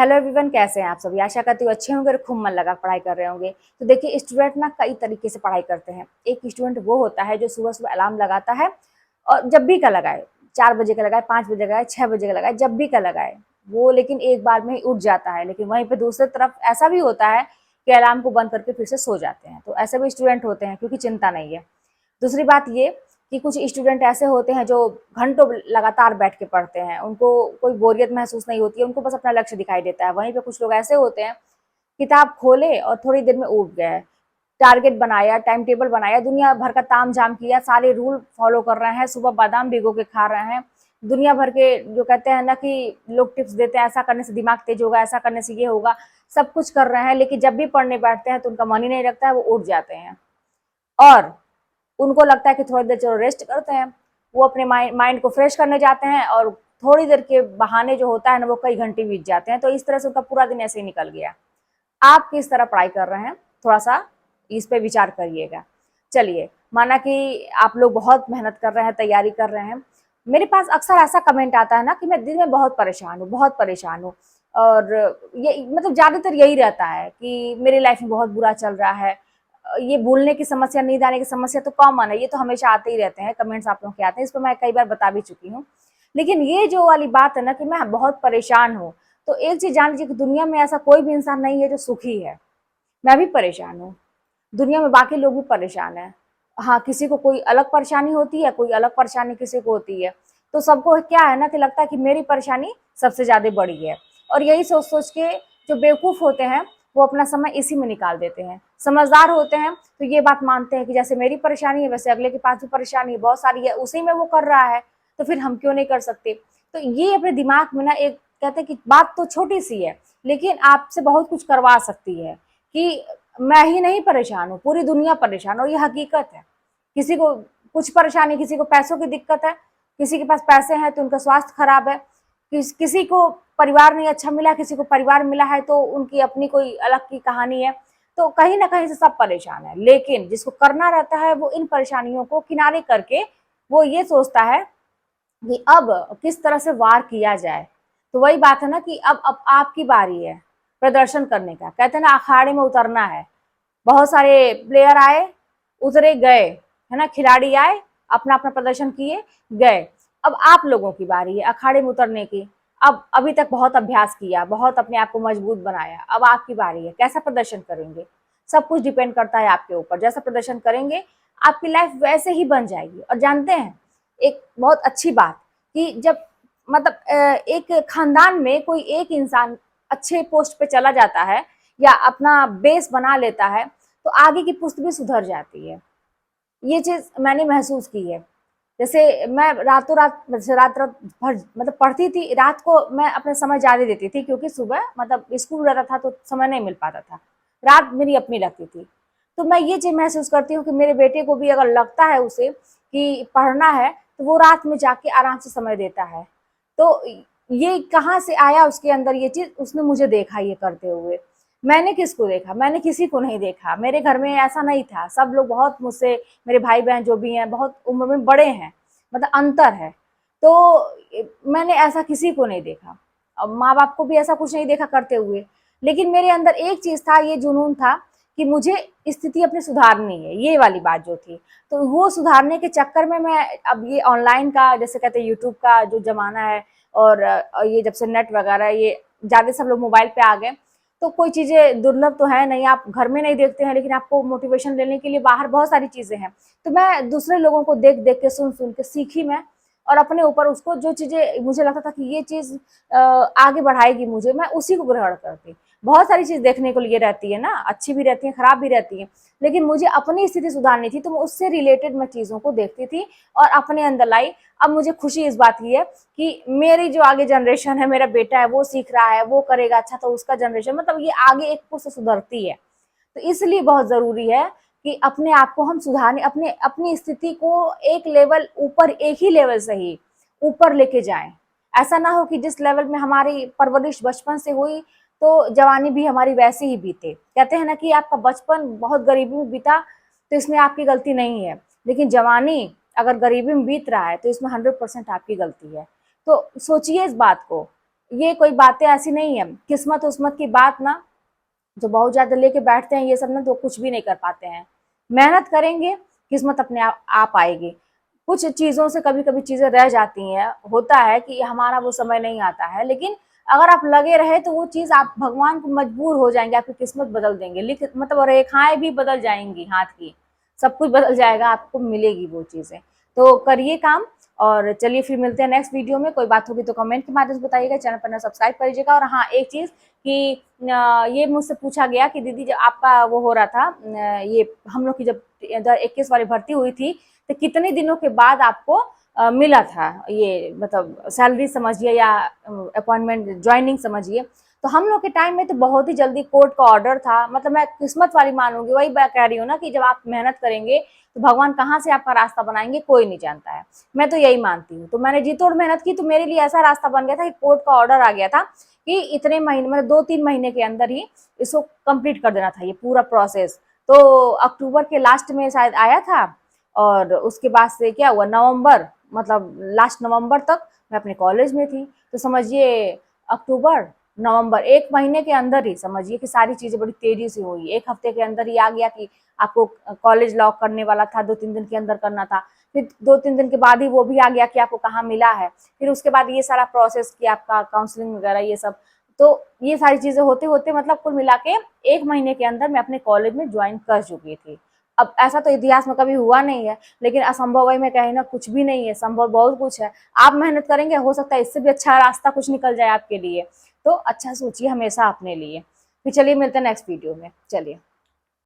Hello everyone, कैसे हैं आप सभी। आशा करती हूँ अच्छे होंगे और खूब मन लगा पढ़ाई कर रहे होंगे। तो देखिए, स्टूडेंट ना कई तरीके से पढ़ाई करते हैं। एक स्टूडेंट वो होता है जो सुबह सुबह अलार्म लगाता है और जब भी का लगाए, 4 बजे का लगाए, 5 बजे का लगाए, 6 बजे का लगाए, जब भी का लगाए वो, लेकिन एक बार में ही उठ जाता है। लेकिन वहीं पर दूसरी तरफ ऐसा भी होता है कि अलार्म को बंद करके फिर से सो जाते हैं। तो ऐसे भी स्टूडेंट होते हैं, क्योंकि चिंता नहीं है। दूसरी बात ये कि कुछ स्टूडेंट ऐसे होते हैं जो घंटों लगातार बैठ के पढ़ते हैं, उनको कोई बोरियत महसूस नहीं होती है, उनको बस अपना लक्ष्य दिखाई देता है। वहीं पे कुछ लोग ऐसे होते हैं, किताब खोले और थोड़ी देर में उठ गए, टारगेट बनाया, टाइम टेबल बनाया, दुनिया भर का ताम झाम किया, सारे रूल फॉलो कर रहे हैं, सुबह बादाम भिगो के खा रहे हैं, दुनिया भर के जो कहते हैं ना कि लोग टिप्स देते हैं, ऐसा करने से दिमाग तेज होगा, ऐसा करने से ये होगा, सब कुछ कर रहे हैं, लेकिन जब भी पढ़ने बैठते हैं तो उनका मन ही नहीं लगता है, वो उठ जाते हैं। और उनको लगता है कि थोड़ी देर चलो रेस्ट करते हैं, वो अपने माइंड को फ्रेश करने जाते हैं और थोड़ी देर के बहाने जो होता है ना, वो कई घंटे बीत जाते हैं। तो इस तरह से उनका पूरा दिन ऐसे ही निकल गया। आप किस तरह पढ़ाई कर रहे हैं, थोड़ा सा इस पे विचार करिएगा। चलिए, माना कि आप लोग बहुत मेहनत कर रहे हैं, तैयारी कर रहे हैं। मेरे पास अक्सर ऐसा कमेंट आता है ना कि मैं दिन में बहुत परेशान हूँ, बहुत परेशान हूँ। और ये मतलब ज़्यादातर यही रहता है कि मेरी लाइफ में बहुत बुरा चल रहा है। ये भूलने की समस्या, नींद आने की समस्या तो कॉमन है, ये तो हमेशा आते ही रहते हैं, कमेंट्स आप लोगों के आते हैं, इस पर मैं कई बार बता भी चुकी हूँ। लेकिन ये जो वाली बात है ना कि मैं बहुत परेशान हूँ, तो एक चीज़ जान लीजिए कि दुनिया में ऐसा कोई भी इंसान नहीं है जो सुखी है। मैं भी परेशान हूँ, दुनिया में बाकी लोग भी परेशान हैं। हाँ, किसी को कोई अलग परेशानी होती है, कोई अलग परेशानी किसी को होती है। तो सबको क्या है ना कि लगता है कि मेरी परेशानी सबसे ज़्यादा बड़ी है, और यही सोच-सोच के जो बेवकूफ़ होते हैं, वो अपना समय इसी में निकाल देते हैं। समझदार होते हैं तो ये बात मानते हैं कि जैसे मेरी परेशानी है, वैसे अगले के पास भी परेशानी बहुत सारी है, उसी में वो कर रहा है, तो फिर हम क्यों नहीं कर सकते? तो ये अपने दिमाग में ना एक कहते हैं कि बात तो छोटी-सी है, लेकिन आपसे बहुत कुछ करवा सकती है कि मैं ही नहीं परेशान हूँ, पूरी दुनिया परेशान है, और ये हकीकत है। किसी को कुछ परेशानी, किसी को पैसों की दिक्कत है, किसी के पास पैसे हैं तो उनका स्वास्थ्य खराब है, किसी को परिवार नहीं अच्छा मिला, किसी को परिवार मिला है तो उनकी अपनी कोई अलग की कहानी है। तो कहीं न कहीं से सब परेशान है, लेकिन जिसको करना रहता है वो इन परेशानियों को किनारे करके वो ये सोचता है कि अब किस तरह से वार किया जाए। तो वही बात है ना कि अब आपकी बारी है प्रदर्शन करने का। कहते हैं ना, अखाड़े में उतरना है। बहुत सारे प्लेयर आए, उतरे, गए, है ना, खिलाड़ी आए, अपना अपना प्रदर्शन किए, गए। अब आप लोगों की बारी है अखाड़े में उतरने की। अब अभी तक बहुत अभ्यास किया, बहुत अपने आप को मजबूत बनाया, अब आपकी बारी है। कैसा प्रदर्शन करेंगे, सब कुछ डिपेंड करता है आपके ऊपर। जैसा प्रदर्शन करेंगे आपकी लाइफ वैसे ही बन जाएगी। और जानते हैं एक बहुत अच्छी बात कि जब मतलब एक खानदान में कोई एक इंसान अच्छे पोस्ट पे चला जाता है या अपना बेस बना लेता है, तो आगे की पुश्त भी सुधर जाती है। ये चीज़ मैंने महसूस की है। जैसे मैं रातों रात, जैसे रात-रात भर मतलब पढ़ती थी, रात को मैं अपना समय ज़्यादा देती थी, क्योंकि सुबह मतलब स्कूल रहता था तो समय नहीं मिल पाता था। रात मेरी अपनी लगती थी। तो मैं ये चीज़ महसूस करती हूँ कि मेरे बेटे को भी अगर लगता है उसे कि पढ़ना है, तो वो रात में जाके आराम से समय देता है। तो ये कहाँ से आया उसके अंदर ये चीज़, उसने मुझे देखा ये करते हुए। मैंने किसको देखा? मैंने किसी को नहीं देखा। मेरे घर में ऐसा नहीं था। सब लोग बहुत मुझसे, मेरे भाई-बहन जो भी हैं, बहुत उम्र में बड़े हैं, मतलब अंतर है। तो मैंने ऐसा किसी को नहीं देखा। माँ-बाप को भी ऐसा कुछ नहीं देखा करते हुए। लेकिन मेरे अंदर एक चीज़ था, ये जुनून था कि मुझे स्थिति अपनी सुधारनी है, ये वाली बात जो थी। तो वो सुधारने के चक्कर में मैं अब ये ऑनलाइन का, जैसे कहते हैं यूट्यूब का जो ज़माना है, और ये जब से नेट वगैरह ये ज़्यादा सब लोग मोबाइल पे आ गए, तो कोई चीज़ें दुर्लभ तो है नहीं, आप घर में नहीं देखते हैं, लेकिन आपको मोटिवेशन लेने के लिए बाहर बहुत सारी चीज़ें हैं। तो मैं दूसरे लोगों को देख-देख के, सुन-सुन के सीखी मैं, और अपने ऊपर उसको जो चीज़ें मुझे लगता था कि ये चीज़ आगे बढ़ाएगी मुझे, मैं उसी को ग्रहण करती। बहुत सारी चीज़ देखने को लिए रहती है ना, अच्छी भी रहती है, खराब भी रहती है, लेकिन मुझे अपनी स्थिति सुधारनी थी, तो मैं उससे रिलेटेड मैं चीज़ों को देखती थी और अपने अंदर लाई। अब मुझे खुशी इस बात की है कि मेरी जो आगे जनरेशन है, मेरा बेटा है, वो सीख रहा है, वो करेगा अच्छा, तो उसका जनरेशन मतलब ये आगे एक पुश्त सुधरती है। तो इसलिए बहुत ज़रूरी है कि अपने आप को हम सुधारें, अपनी स्थिति को एक लेवल ऊपर, एक ही लेवल से ही ऊपर लेके जाएँ। ऐसा ना हो कि जिस लेवल में हमारी परवरिश बचपन से हुई, तो जवानी भी हमारी वैसे ही बीते। कहते हैं ना कि आपका बचपन बहुत गरीबी में बीता, तो इसमें आपकी गलती नहीं है, लेकिन जवानी अगर गरीबी में बीत रहा है, तो इसमें 100% आपकी गलती है। तो सोचिए इस बात को, ये कोई बातें ऐसी नहीं है, किस्मत उस्मत की बात ना, जो बहुत ज्यादा लेके बैठते हैं ये सब ना, तो कुछ भी नहीं कर पाते हैं। मेहनत करेंगे, किस्मत अपने आप आएगी। कुछ चीजों से कभी कभी चीजें रह जाती हैं, होता है कि हमारा वो समय नहीं आता है, लेकिन अगर आप लगे रहे तो वो चीज, आप भगवान को मजबूर हो जाएंगे, आपकी किस्मत बदल देंगे, लिख मतलब रेखाएं भी बदल जाएंगी हाथ की, सब कुछ बदल जाएगा, आपको मिलेगी वो चीजें। तो करिए काम। और चलिए फिर मिलते हैं नेक्स्ट वीडियो में। कोई बात होगी तो कमेंट के माध्यम से बताइएगा, चैनल पर ना सब्सक्राइब करिएगा। और हाँ, एक चीज कि ये मुझसे पूछा गया कि दीदी जब आपका वो हो रहा था, ये हम लोग की जब 21 वाली भर्ती हुई थी, तो कितने दिनों के बाद आपको मिला था ये, मतलब सैलरी समझिए या अपॉइंटमेंट ज्वाइनिंग समझिए। तो हम लोग के टाइम में तो बहुत ही जल्दी कोर्ट का ऑर्डर था, मतलब मैं किस्मत वाली मानूंगी, वही मैं कह रही हूँ ना कि जब आप मेहनत करेंगे तो भगवान कहाँ से आपका रास्ता बनाएंगे कोई नहीं जानता है। मैं तो यही मानती हूँ। तो मैंने जी तोड़ मेहनत की, तो मेरे लिए ऐसा रास्ता बन गया था कि कोर्ट का ऑर्डर आ गया था कि इतने महीने, मतलब 2-3 महीने के अंदर ही इसको कंप्लीट कर देना था ये पूरा प्रोसेस। तो अक्टूबर के लास्ट में शायद आया था, और उसके बाद से क्या हुआ, नवंबर, मतलब लास्ट नवंबर तक मैं अपने कॉलेज में थी। तो समझिए अक्टूबर नवंबर, 1 महीने के अंदर ही समझिए कि सारी चीजें बड़ी तेजी से हुई। 1 हफ्ते के अंदर ही आ गया कि आपको कॉलेज लॉक करने वाला था, 2-3 दिन के अंदर करना था। फिर 2-3 दिन के बाद ही वो भी आ गया कि आपको कहाँ मिला है। फिर उसके बाद ये सारा प्रोसेस कि आपका काउंसलिंग वगैरह ये सब। तो ये सारी चीजें होते होते, मतलब कुल मिला के 1 महीने के अंदर मैं अपने कॉलेज में ज्वाइन कर चुकी थी। अब ऐसा तो इतिहास में कभी हुआ नहीं है, लेकिन असंभव में कहीं ना कुछ भी नहीं है, संभव बहुत कुछ है। आप मेहनत करेंगे, हो सकता है इससे भी अच्छा रास्ता कुछ निकल जाए आपके लिए। तो अच्छा सोचिए हमेशा अपने लिए। फिर चलिए मिलते हैं नेक्स्ट वीडियो में। चलिए।